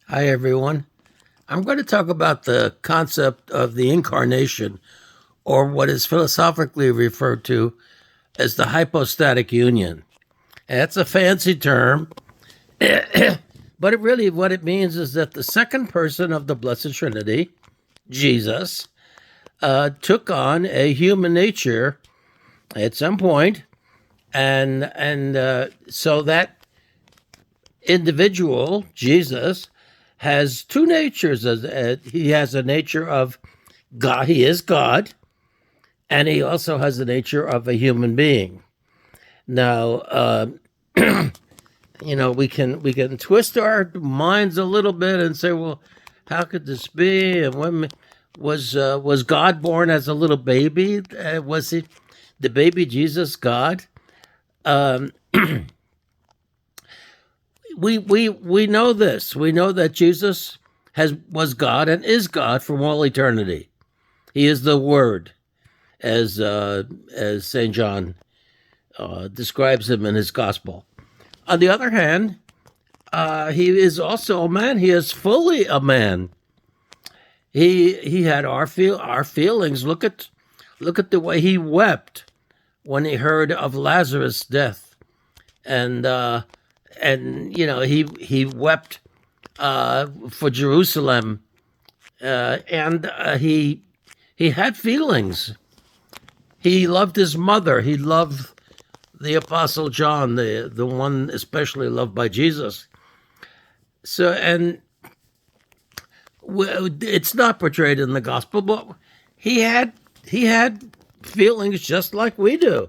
Hi, everyone. I'm going to talk about the concept of the incarnation, or what is philosophically referred to as the hypostatic union. That's a fancy term, but what it means is that the second person of the Blessed Trinity, Jesus, took on a human nature at some point, and so that individual, Jesus, has two natures. He has a nature of God. He is God, and he also has the nature of a human being. Now, we can twist our minds a little bit and say, well, how could this be? And when was God born as a little baby? Was he the baby Jesus God? Um, we know this. We know that Jesus was God and is God from all eternity. He is the Word, as Saint John describes him in his Gospel. On the other hand, he is also a man. He is fully a man. He had our feelings. Look at the way he wept when he heard of Lazarus' death, and he wept for Jerusalem, and he had feelings. He loved his mother. He loved the Apostle John, the one especially loved by Jesus. So, and it's not portrayed in the gospel, but he had he had feelings just like we do.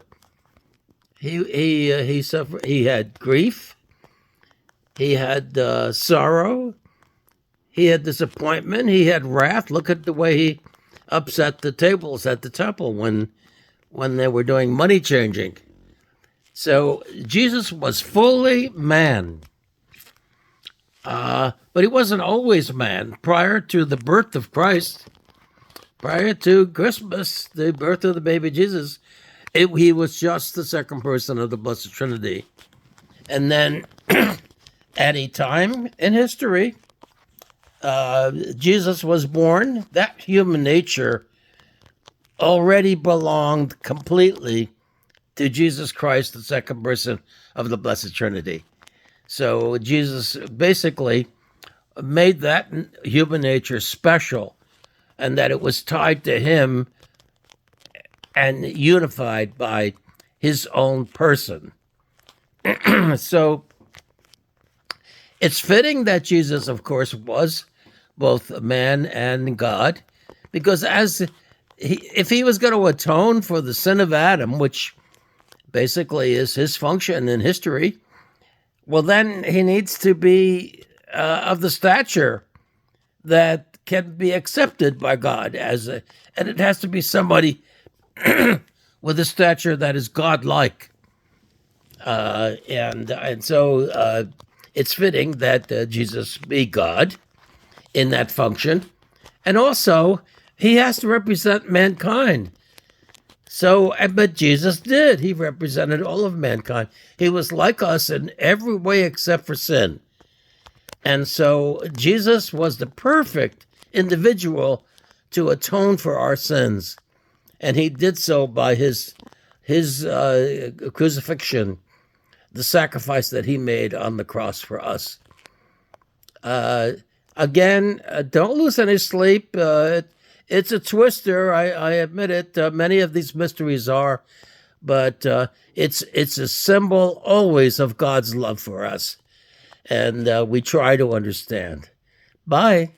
He suffered. He had grief. He had sorrow. He had disappointment. He had wrath. Look at the way he upset the tables at the temple when they were doing money changing. So Jesus was fully man, but he wasn't always man. Prior to the birth of Christ, prior to Christmas, the birth of the baby Jesus, he was just the second person of the Blessed Trinity. And then at a time in history, Jesus was born. That human nature already belonged completely to Jesus Christ, the second person of the Blessed Trinity. So Jesus basically made that human nature special, and that it was tied to him and unified by his own person. So it's fitting that Jesus, of course, was both a man and God, because if he was going to atone for the sin of Adam, which basically is his function in history, well, then he needs to be of the stature that can be accepted by God and it has to be somebody with a stature that is godlike, and so it's fitting that Jesus be God in that function, and also he has to represent mankind. So, but Jesus did. He represented all of mankind. He was like us in every way except for sin. And so Jesus was the perfect individual to atone for our sins. And he did so by his crucifixion, the sacrifice that he made on the cross for us. Again, don't lose any sleep. It's a twister. I admit it. Many of these mysteries are, but it's a symbol always of God's love for us, and we try to understand. Bye.